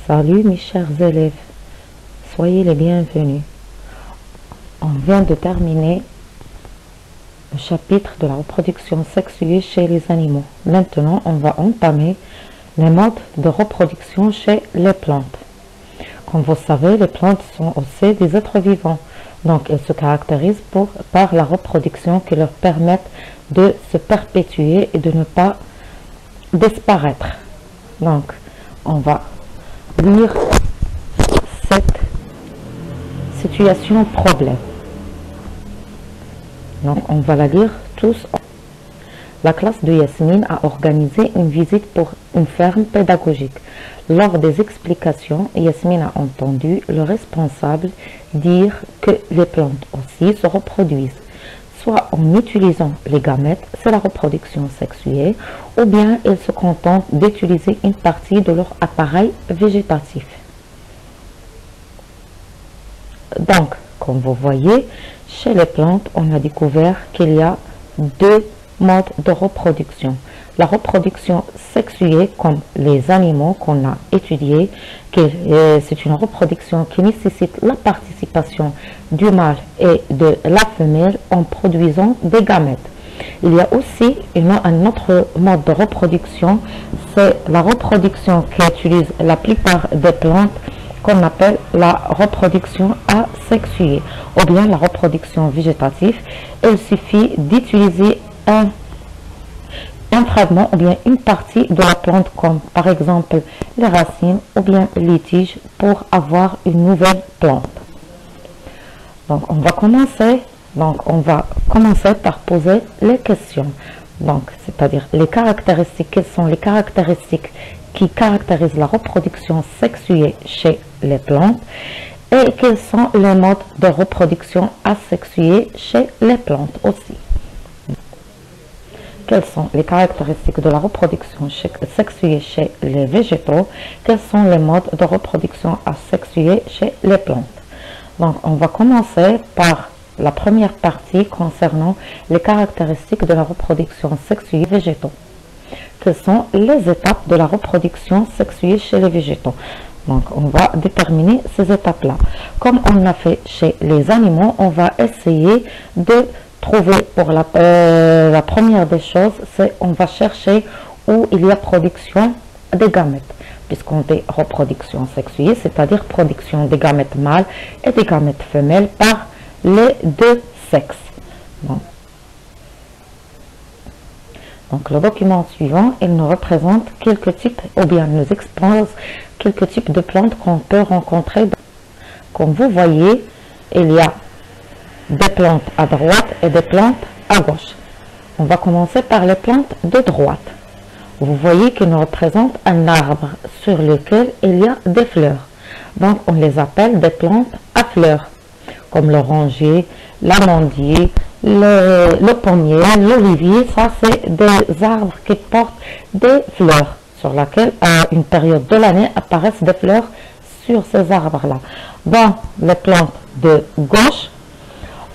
Salut mes chers élèves, soyez les bienvenus. On vient de terminer le chapitre de la reproduction sexuée chez les animaux. Maintenant, on va entamer les modes de reproduction chez les plantes. Comme vous savez, les plantes sont aussi des êtres vivants. Donc, elles se caractérisent par la reproduction qui leur permet de se perpétuer et de ne pas disparaître. Donc, on va lire cette situation problème. Donc, on va la lire tous. La classe de Yasmine a organisé une visite pour une ferme pédagogique. Lors des explications, Yasmine a entendu le responsable dire que les plantes aussi se reproduisent, soit en utilisant les gamètes, c'est la reproduction sexuée, ou bien elles se contentent d'utiliser une partie de leur appareil végétatif. Donc, comme vous voyez, chez les plantes, on a découvert qu'il y a deux modes de reproduction. La reproduction sexuée, comme les animaux qu'on a étudiés, c'est une reproduction qui nécessite la participation du mâle et de la femelle en produisant des gamètes. Il y a aussi un autre mode de reproduction, c'est la reproduction qui utilise la plupart des plantes, qu'on appelle la reproduction asexuée, ou bien la reproduction végétative. Il suffit d'utiliser un fragment ou bien une partie de la plante, comme par exemple les racines ou bien les tiges, pour avoir une nouvelle plante. Donc on va commencer par poser les questions. Donc, c'est-à-dire les caractéristiques, quelles sont les caractéristiques qui caractérisent la reproduction sexuée chez les plantes, et quels sont les modes de reproduction asexuée chez les plantes aussi. Quelles sont les caractéristiques de la reproduction sexuée chez les végétaux, quels sont les modes de reproduction asexuée chez les plantes. Donc, on va commencer par la première partie concernant les caractéristiques de la reproduction sexuée des végétaux. Quelles sont les étapes de la reproduction sexuée chez les végétaux? Donc, on va déterminer ces étapes-là. Comme on a fait chez les animaux, on va essayer de trouver pour la première des choses, c'est on va chercher où il y a production des gamètes. Puisqu'on dit reproduction sexuée, c'est-à-dire production des gamètes mâles et des gamètes femelles par les deux sexes. Bon. Donc le document suivant, il nous représente quelques types, ou bien nous expose quelques types de plantes qu'on peut rencontrer. Comme vous voyez, il y a des plantes à droite et des plantes à gauche. On va commencer par les plantes de droite. Vous voyez qu'il nous représente un arbre sur lequel il y a des fleurs. Donc on les appelle des plantes à fleurs, comme l'oranger, l'amandier, le pommier, l'olivier. Ça, c'est des arbres qui portent des fleurs, sur lesquels à une période de l'année apparaissent des fleurs sur ces arbres-là. Dans les plantes de gauche,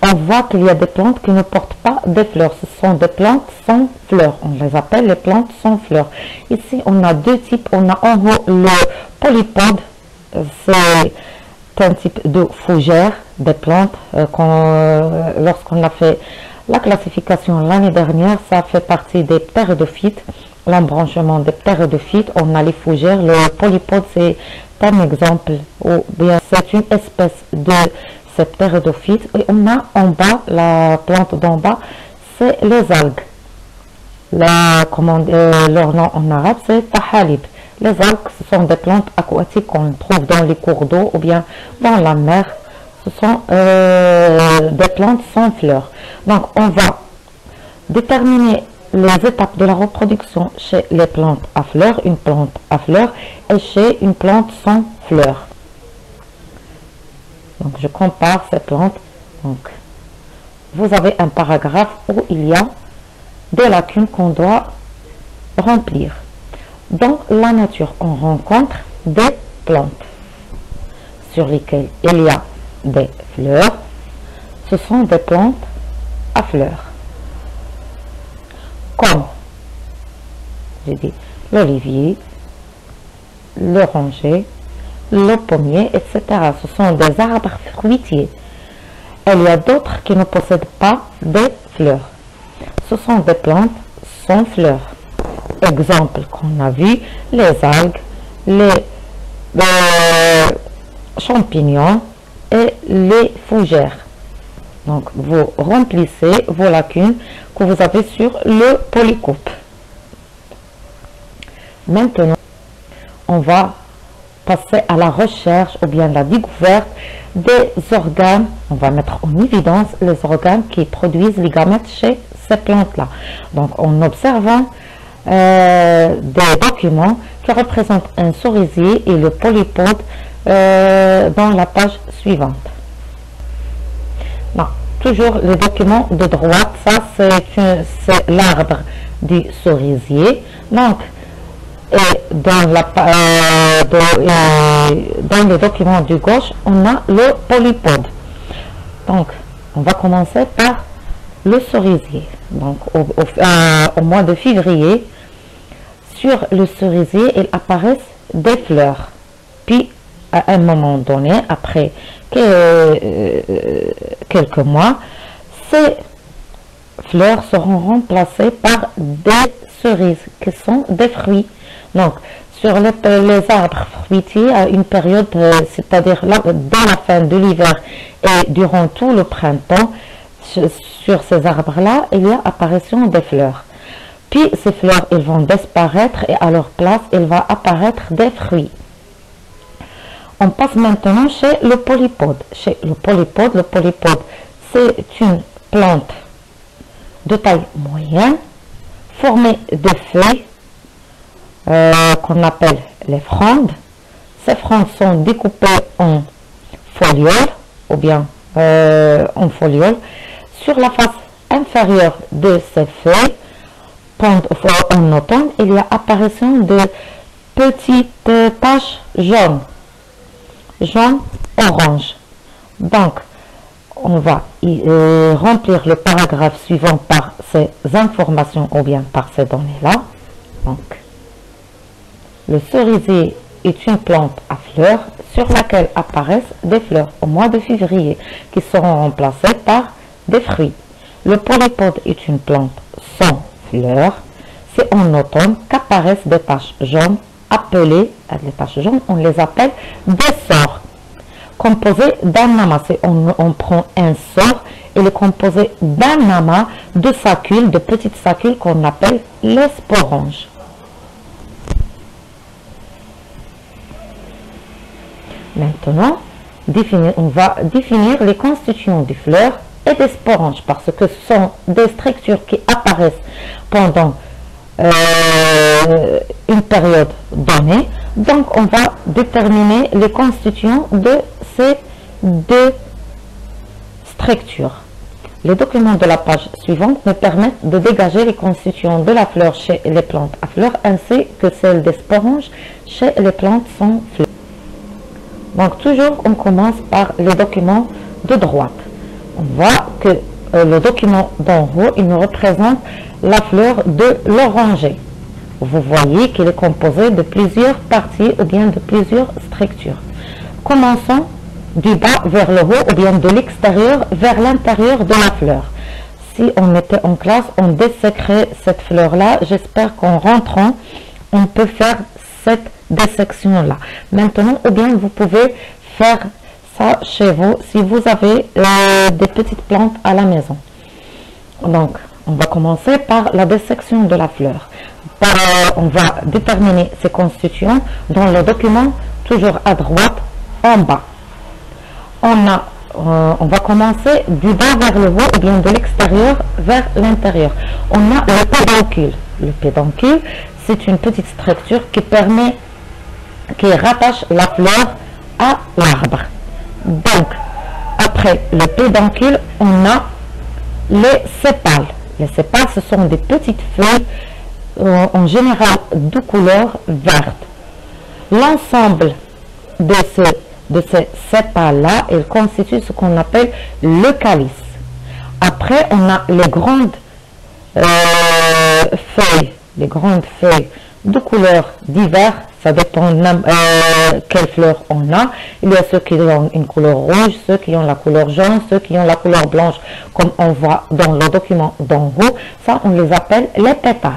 on voit qu'il y a des plantes qui ne portent pas de fleurs. Ce sont des plantes sans fleurs. On les appelle les plantes sans fleurs. Ici, on a deux types. On a en haut le polypode. C'est un type de fougère des plantes. Lorsqu'on a fait la classification l'année dernière, ça fait partie des ptéridophytes. L'embranchement des ptéridophytes, on a les fougères. Le polypode, c'est un exemple, ou bien c'est une espèce de ces ptéridophytes. Et on a en bas, la plante d'en bas, c'est les algues. Leur nom en arabe, c'est tahalib. Les algues, ce sont des plantes aquatiques qu'on trouve dans les cours d'eau ou bien dans la mer. Ce sont des plantes sans fleurs. Donc, on va déterminer les étapes de la reproduction chez les plantes à fleurs, une plante à fleurs, et chez une plante sans fleurs. Donc, je compare ces plantes. Donc, vous avez un paragraphe où il y a des lacunes qu'on doit remplir. Dans la nature, on rencontre des plantes sur lesquelles il y a des fleurs. Ce sont des plantes à fleurs. Comme, j'ai dit, l'olivier, l'oranger, le pommier, etc. Ce sont des arbres fruitiers. Il y a d'autres qui ne possèdent pas de fleurs. Ce sont des plantes sans fleurs. Exemple qu'on a vu, les algues, les champignons et les fougères. Donc, vous remplissez vos lacunes que vous avez sur le polycoupe. Maintenant, on va passer à la recherche ou bien la découverte des organes. On va mettre en évidence les organes qui produisent les gamètes chez ces plantes-là. Donc, en observant des documents qui représentent un cerisier et le polypode dans la page suivante. Non, toujours le document de droite, ça c'est l'arbre du cerisier. Donc, et dans le document du gauche, on a le polypode. Donc, on va commencer par le cerisier. Donc, au mois de février, sur le cerisier, il apparaissent des fleurs. Puis, à un moment donné, après quelques mois, ces fleurs seront remplacées par des cerises qui sont des fruits. Donc, sur les arbres fruitiers, à une période, c'est-à-dire dans la fin de l'hiver et durant tout le printemps, sur ces arbres-là, il y a apparition des fleurs. Puis, ces fleurs, elles vont disparaître et à leur place, il va apparaître des fruits. On passe maintenant chez le polypode. Chez le polypode, c'est une plante de taille moyenne, formée de feuilles, qu'on appelle les frondes. Ces frondes sont découpées en folioles ou bien en folioles. Sur la face inférieure de ces feuilles, en automne, il y a apparition de petites taches jaunes, orange. Donc, on va remplir le paragraphe suivant par ces informations ou bien par ces données-là. Donc, le cerisier est une plante à fleurs sur laquelle apparaissent des fleurs au mois de février qui seront remplacées par des fruits. Le polypode est une plante sans fleurs. C'est en automne qu'apparaissent des taches jaunes appelées, les taches jaunes, on les appelle des sores, composées d'un amas. On prend un sort, il est composé d'un amas de sacules, de petites sacules qu'on appelle les sporanges. Maintenant, on va définir les constituants des fleurs et des sporanges parce que ce sont des structures qui apparaissent pendant une période donnée. Donc, on va déterminer les constituants de ces deux structures. Les documents de la page suivante nous permettent de dégager les constituants de la fleur chez les plantes à fleurs ainsi que celles des sporanges chez les plantes sans fleurs. Donc, toujours, on commence par les documents de droite. On voit que le document d'en haut, il nous représente la fleur de l'oranger. Vous voyez qu'il est composé de plusieurs parties ou bien de plusieurs structures. Commençons du bas vers le haut ou bien de l'extérieur vers l'intérieur de la fleur. Si on était en classe, on disséquerait cette fleur-là. J'espère qu'en rentrant, on peut faire cette dissection-là. Maintenant, ou bien vous pouvez faire ça chez vous si vous avez des petites plantes à la maison. Donc, on va commencer par la dissection de la fleur. On va déterminer ses constituants dans le document, toujours à droite, en bas. On va commencer du bas vers le haut ou bien de l'extérieur vers l'intérieur. On a le pédoncule. Le pédoncule, c'est une petite structure qui rattache la fleur à l'arbre. Donc, après le pédoncule, on a les sépales. Les sépales, ce sont des petites feuilles, en général de couleur verte. L'ensemble de ces sépales-là, ils constituent ce qu'on appelle le calice. Après, on a les grandes feuilles de couleurs diverses, Ça dépend quelle fleur on a. Il y a ceux qui ont une couleur rouge, ceux qui ont la couleur jaune, ceux qui ont la couleur blanche, comme on voit dans le document d'en haut. Ça, on les appelle les pétales.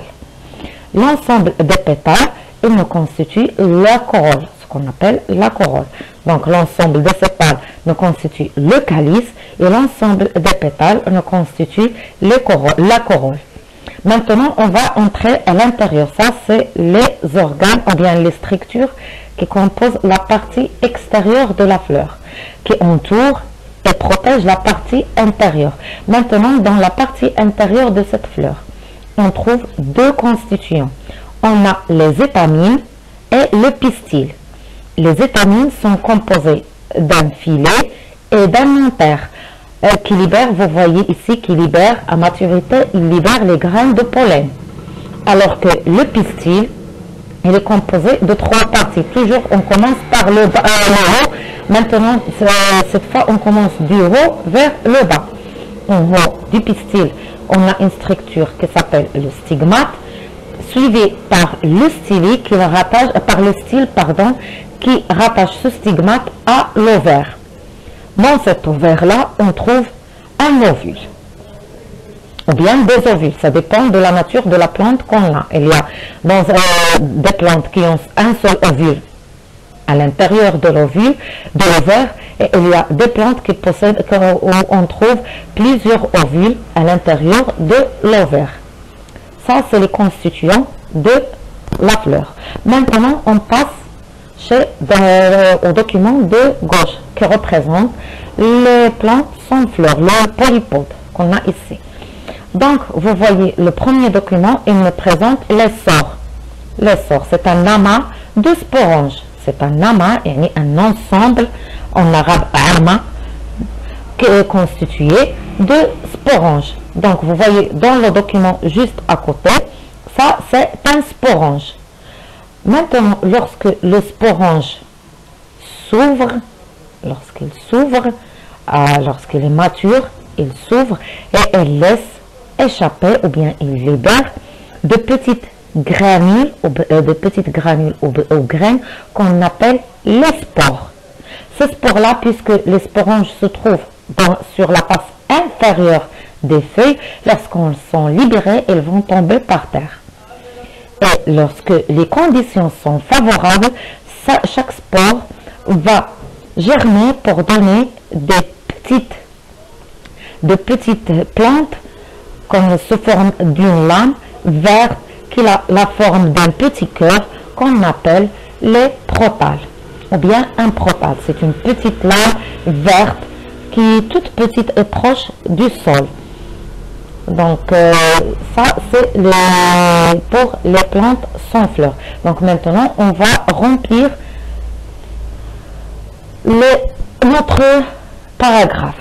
L'ensemble des pétales, il nous constitue la corolle, ce qu'on appelle la corolle. Donc, l'ensemble des pétales nous constitue le calice et l'ensemble des pétales nous constitue la corolle. Maintenant, on va entrer à l'intérieur. Ça, c'est les organes ou bien les structures qui composent la partie extérieure de la fleur, qui entourent et protègent la partie intérieure. Maintenant, dans la partie intérieure de cette fleur, on trouve deux constituants. On a les étamines et le pistil. Les étamines sont composées d'un filet et d'un antère qui libère, vous voyez ici, qui libère à maturité, il libère les graines de pollen. Alors que le pistil, il est composé de trois parties. Toujours, on commence par le haut. Maintenant, cette fois, on commence du haut vers le bas. En haut du pistil, on a une structure qui s'appelle le stigmate, suivi par le stylet qui rattache, qui rattache ce stigmate à l'ovaire. Dans cet ovaire-là, on trouve un ovule, ou bien des ovules, ça dépend de la nature de la plante qu'on a. Il y a des plantes qui ont un seul ovule à l'intérieur de l'ovule, de l'ovaire, et il y a des plantes qui possèdent, où on trouve plusieurs ovules à l'intérieur de l'ovaire. Ça, c'est les constituants de la fleur. Maintenant, on passe au document de gauche qui représente les plantes sans fleurs, le polypode qu'on a ici. Donc, vous voyez, le premier document, il me présente les sores. Les sores, c'est un amas de sporanges. C'est un amas, un ensemble, en arabe, ama, qui est constitué de sporanges. Donc, vous voyez, dans le document juste à côté, ça, c'est un sporange. Maintenant, lorsque le sporange s'ouvre, lorsqu'il est mature, il s'ouvre et il laisse échapper ou bien il libère de petites granules ou graines qu'on appelle les spores. Ces spores-là, puisque les sporanges se trouvent sur la face inférieure des feuilles, lorsqu'elles sont libérées, elles vont tomber par terre. Et lorsque les conditions sont favorables, chaque spore va germer pour donner de petites plantes comme sous forme d'une lame verte qui a la forme d'un petit cœur qu'on appelle les protales ou bien un protal. C'est une petite lame verte qui est toute petite et proche du sol. Donc ça c'est pour les plantes sans fleurs. Donc maintenant on va remplir notre paragraphe.